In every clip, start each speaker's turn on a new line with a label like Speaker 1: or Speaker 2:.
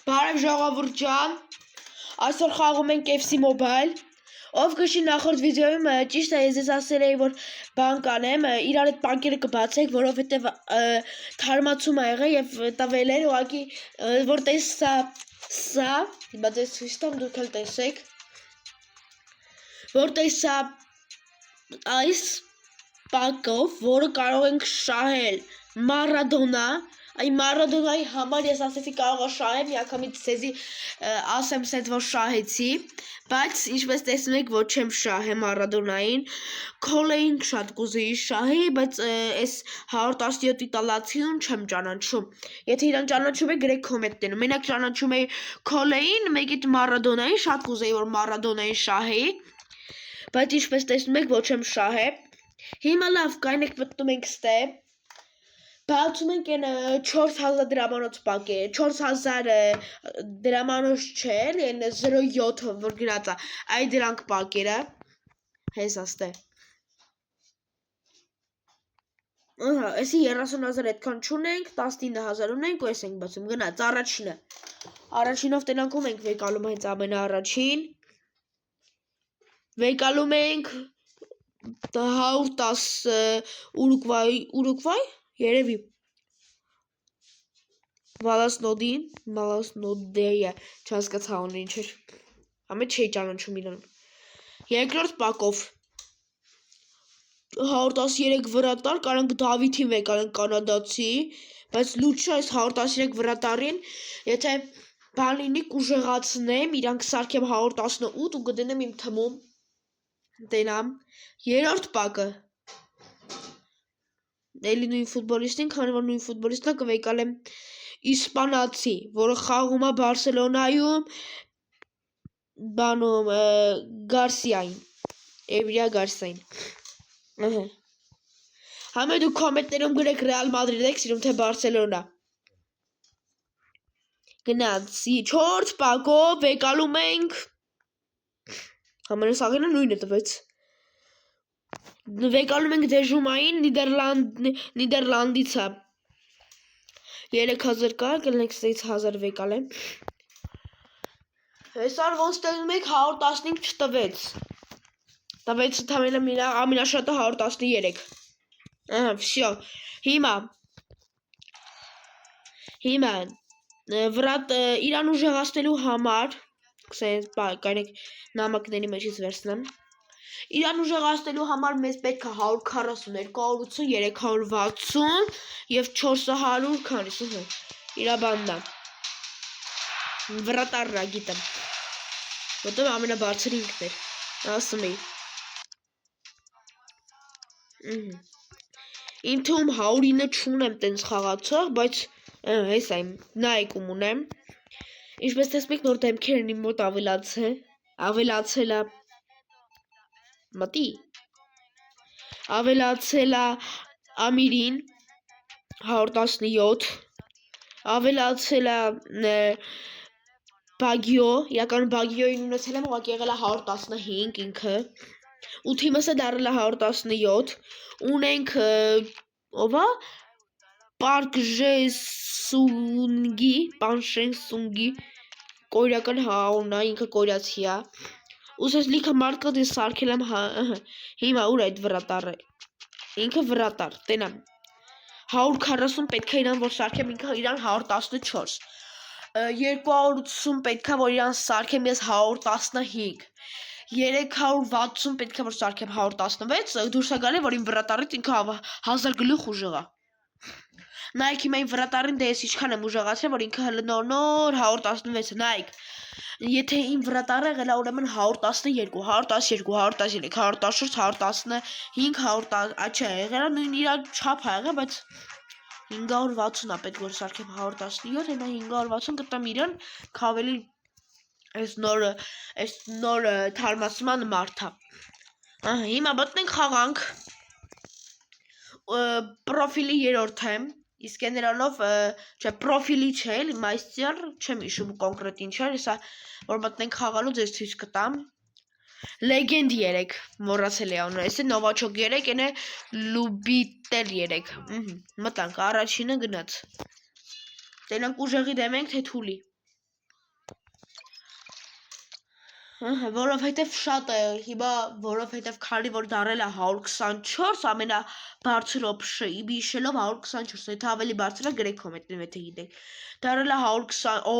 Speaker 1: Բարև ժողովուրդ ջան, այսօր խաղում ենք FC Mobile, ով քշի նախորդ վիդեոյում ճիշտ է ես ձեզ ասել էի, որ բան կանեմ, իրար այդ բանկերը կբացեք, որովհետև թարմացում ա եղել եւ տվել էր ուղղակի որտես սա, հիմա ձեզ ցույց տամ, դուք էլ տեսեք, որտես սա այս պակով, որը կարող ենք շահել Մարադոնա, այն Մարադոնայի համար ես ասեցի կարող է շահեմ, միանգամից ձեզի ասեմ սենց որ շահեցի, բայց ինչպես տեսնում եք ոչ չեմ շահե Մարադոնային, Քոլեին շատ կուզեի շահի, բայց այս 117-ի տալացիուն չեմ ճանաչում, եթե իրան ճանաչում եք գրեք կոմենտներում, մենակ ճանաչում էի Քոլեին, մեկիդ Մարադոնային, շատ կուզեի որ Մարադոնային շահեի, բայց ինչպես տեսնում եք ոչ եմ շահե, հիմա լավ կայնեք մտնում ենք ստե, բացում ենք են 4000 դրամանոց պակեր, 4000 դրամանոց չեն, են 07 որ գրած է, այ դրանք պակերը, հես աստե, էսի 30000 այդքան չունենք, 19000 ունենք ու ես ենք բացում, գնաց առաջինը, առաջինով տնանքում ենք վեկալում հենց ամենը առաջին, վեկալում ենք 110 Ուրուգվայ, երևի Վալասնոդեյը չհասկացա ոնը ինչ էր, ամեն չէի ճանաչում իրան, երկրորդ պակով 113 վրատար, կարանք Դավիթին վեկալենք կանադացի, բայց լուտ չէ այս 113 վրատարին, եթե բան լինի կուժեղացնեմ, իրանք սարքեմ 118 ու գտնեմ իմ թմում, տենամ, երորդ պակը, էլի նույն ֆուտբոլիստին, քանի որ նույն ֆուտբոլիստը կվեկալեմ իսպանացի, որը խաղում է Բարսելոնայում, բանում Գարսիային, Էվրիա Գարսիային, համե դուք կոմենտներում գրեք Ռեալ Մադրիդ եք սիրում թե Բարսելոնա, գնացի 4 պակով վեկալում ենք, համենասաղինը նույնը տվեց, վեկալում ենք դեժումային Նիդերլանդից է, 3000 կա, կլենք ստից 1000 վեկալեմ, հեսար ոնց տեսնում եք 115 չտվեց, տվեց ամենաշատը 113, վսյո, հիմա, վրատ իրան ուժեղացնելու համար, կայնեք նամակների մեջից վերցնեմ, իրան ուժեղացնելու համար մեզ պետք է 142, 280, 360 և 400 քանիսը, իրաբաննա, վրատարնա գիտեմ, որտև ամենաբարձր ինքն էր, ասում էի, իմ թվում 109 չունեմ տենց խաղացող, բայց ես այմ նայքում ունեմ, ինչպես տեսնում եք նոր դեմքերն իմ մոտ ավելացել է, մտի, ավելացել է Ամիրին, 117, ավելացել է Բագյո, իրական Բագյոյին ունեցել եմ, ուղղակի եղել է 115 ինքը, ու թիմս է դարել է 117, ունենք, ովա, Պանշենսունգի, կորյական հաունա, ինքը կորյացի է, ուսես լիքը մարդ կա դես սարքել եմ, հիմա ուր այդ վրատարը, ինքը վրատար, տենամ, 140 պետք է իրան որ սարքեմ, ինքը իրան 114, 280 պետք է որ իրան սարքեմ ես 115, 360 պետք է որ սարքեմ 116, դուրս է գալի որ իմ վրատարից ինքը 1000 գլուխ ուժեղ է, նայք հիմա իմ վրատարին դե ես իչքան եմ ուժեղացրել, որ ինքը հլը նոր 116 նայք, եթե իմ վրատարը եղել է ուրեմն 112, 112, 113, 114, 115, 110, չէ, եղել է նույն իր չափ է եղել, բայց 560 է պետք որ սարքեմ 117, հիմա 560 կտամ իրան, քավելի այս նոր թարմացման մարդ է, հիմա մտնենք խաղանք, պրոֆիլի երորդ եմ, իսկ եներանով, չէ, պրոֆիլի չէ, մայստյար, չեմ իշում կոնկրետ ինչ էր, իսա, որ մտնենք խաղալու ձեզ ցույց կտամ, լեգենդ 3, մորացել է անունը, ես է նովաչոկ 3, են է լուբիտել 3, մտանք, առաջինը գնաց, տենանք ուժեղի դեմ ենք, թե թուլի, Որովհետև շատ է, հիմա որովհետև քանի որ դարել է 124 ամենաբարձր օփշը, իմ հիշելով 124, եթե ավելի բարձր է գրեք կոմենտներում, եթե գիտեք։ Դարել է 120,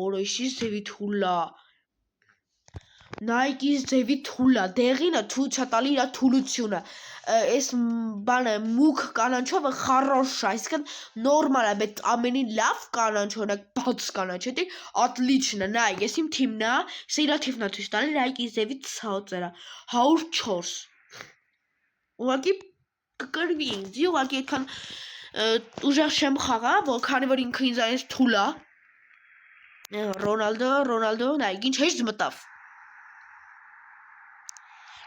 Speaker 1: ուրիշից ձևի թուլա։ Նայկիս ձևի թուլա, դեղինը թույլ չի տալի իր թուլությունը։ Այս բանը մուգ կանաչովը խառոշ է, այսինքն նորմալ է, բայց ամենին լավ կանաչ, օրինակ բաց կանաչ, դա отлично, նայ, ես իմ թիմն է, սա իր թիմն է ցույց տալի, նայկիս ձևի ցածր է, 104։ Ուղղակի կկրվի ինձ, ուղղակի այդքան ուժեղ չեմ խաղա, որ քանի որ ինքը ինձ այնպես թուլ է։ Ռոնալդո, նայ, ինչ հեշտ մտավ։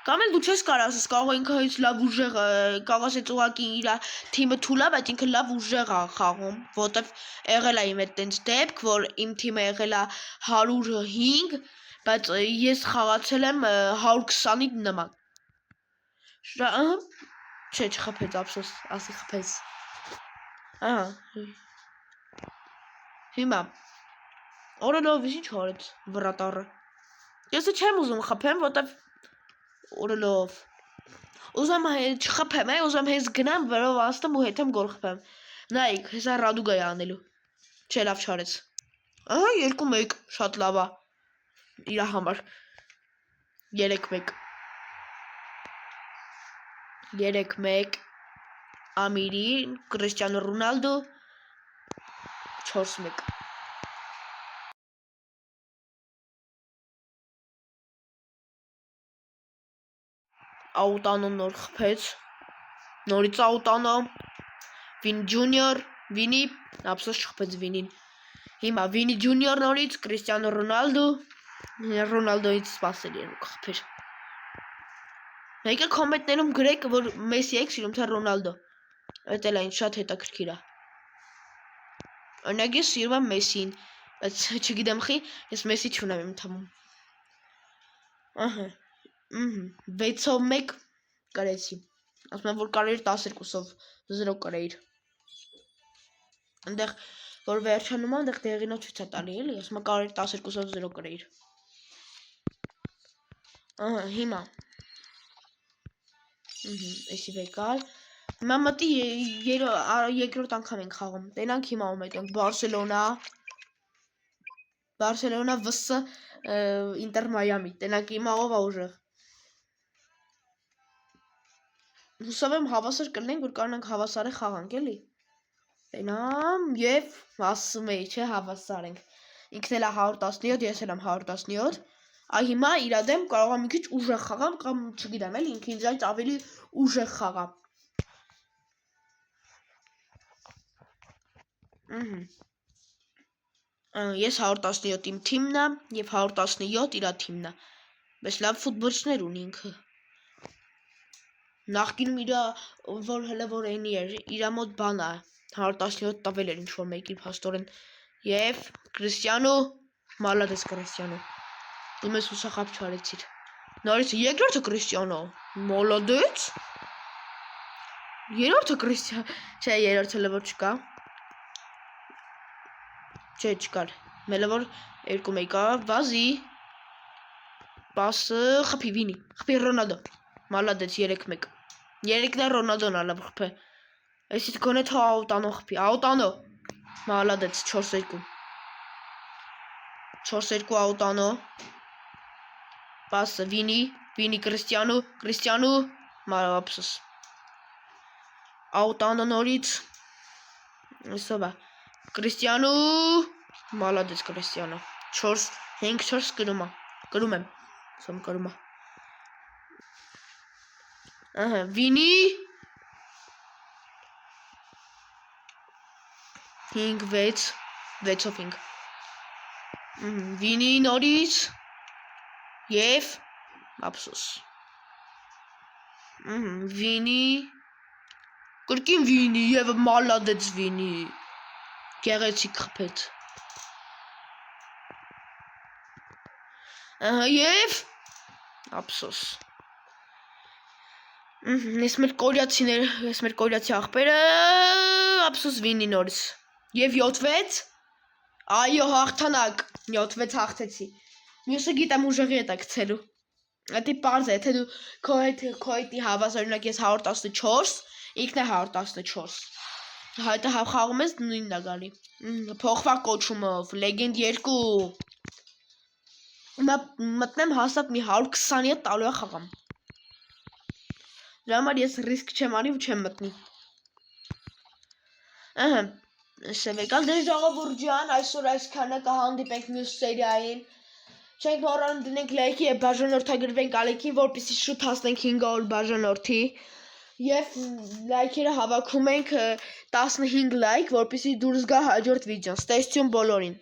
Speaker 1: Կամ էլ դու չես կարող ասես, կարող ինքը հենց լավ ուժեղ է, կարող ասես ուղղակի իր թիմը թուլ է, բայց ինքը լավ ուժեղ է խաղում, որտեվ եղել է իմ հետ տենց դեպք, որ իմ թիմը եղել է 105, բայց ես խաղացել եմ 120-ի նման։ Չէ, չխփեց, ափսոս, ասի խփեց։ Հիմա օրելով ինչ հորեց վրատառը։ Ես չեմ ուզում խփեմ, որտեվ օրելով ուզում չխփեմ, ուզում հենց գնամ վերով անցնեմ ու հետեմ գոլ խփեմ։ Նայեք, հեսա Ռադուգա է անելու։ Չէ, լավ չարեց։ 2-1, շատ լավ է։ Իր համար 3-1։ 3-1 Ամիրին, Կրիստիանո Ռոնալդո 4-1։ Աուտանո նոր խփեց, նորից Աուտանո, Վինի Ջունիոր, Վինի, ափսոս չխփեց Վինին։ Հիմա Վինի Ջունիոր նորից, Կրիստիանո Ռոնալդո, Ռոնալդոից սպասելի են խփեր։ Մեկը կոմենտներում գրեք, որ Մեսի եք սիրում, թե Ռոնալդո։ Այդ էլ այն շատ հետաքրքիր է։ Օրինակ ես սիրում եմ Մեսին, բայց չգիտեմ խի, ես Մեսի չունեմ իմ թվում։ 6-1 կարեցի, ասում եմ, որ կարեիր 12-ով 0 կարեիր, ընդեղ, որ վերջանում ընդեղ դեղինով չուց է տալի, էլի, ասում եմ, կարեիր 12-ով 0 կարեիր, հիմա, էսի վեկար, հիմա մտի երկրորդ անգամ ենք խաղում, տենանք հիմա ում հետ ենք, Բարսելոնա վս Ինտեր Մայամի, տենանք հիմա ով է ուժեղ, հուսով եմ հավասար կլնենք, որ կարնանք հավասարը խաղանք, էլի, տենամ և ասում էի, չէ, հավասար ենք, ինքն էլ է 117, ես էլ եմ 117, այ հիմա իրադեմ կարող եմ մի քիչ ուժեղ խաղամ, կամ չգիտեմ էլի, ինքը ինձ այդ ավելի ուժեղ խաղամ, ես 117 իմ թիմն է, և 117 իրա թիմն է, բայց լավ ֆուտբոլիստներ ունի ինքը, նախկինում իրա, որ հլը որ էնի էր, իրա մոտ բան է, 117 տվել էր ինչ-որ մեկի փաստորեն, և Կրիստիանո, մալադես Կրիստիանո, դու մեզ հուսախապ չարեցիր, նորից երկրորդը Կրիստիանո, մալադեց, երորդը Կրիստիանո, չէ, երորդը լվոր չկա, չէ, չկար, մելավոր 2-1 վազի, պասը, խպի Վինի, խպի Ռոնալդո, մալադեց 3-1, երեքն է Ռոնալդոն ալավ խպե, այսից գոնե թո Աուտանո խպի, Աուտանո, մալադեց 4-2, 4-2 Աուտանո, պասը Վինի Կրիստիանո, մարապսս, Աուտանո նորից, այսով է, Կրիստիանո, մալադեց Կրիստիանո, 5-4 կրում եմ, սոմ կրում է, Վինի 5-6 6-ով 5 Վինի նորից և ափսոս Վինի կրկին Վինի և մալադեց Վինի գեղեցիկ խփեց և ափսոս Ես մեր կորյացի աղբերը, ափսոս Վինի նորից, և 7-6, այո հաղթանակ, 7-6 հաղթեցի, Մյուսը գիտեմ ուժեղի հետ է գցելու։ Դա պարզ է, թե դու քո հետի հավաս օրինակ ես 114, ինքն է 114։ Հայտը խաղում ես նույնն է գալի։ Փոխվա կոչումով, լեգենդ 2։ Մտնեմ հաստատ մի 127 տալու է խաղամ։ Դրա համար ես ռիսկ չեմ անի ու չեմ մտնի։ Ահա, շևեկալ դե ժողովուրդ ջան, այսօր այսքանը կհանդիպենք մյուս սերիային։ Չենք մոռանում դնենք լայքի եւ բաժանորդագրվենք Ալեքին, որպեսզի շուտ հասնենք 500 բաժանորդի եւ լայքերը հավաքում ենք 15 լայք, որպեսզի դուրս գա հաջորդ վիդեոն։ Ստեսություն բոլորին։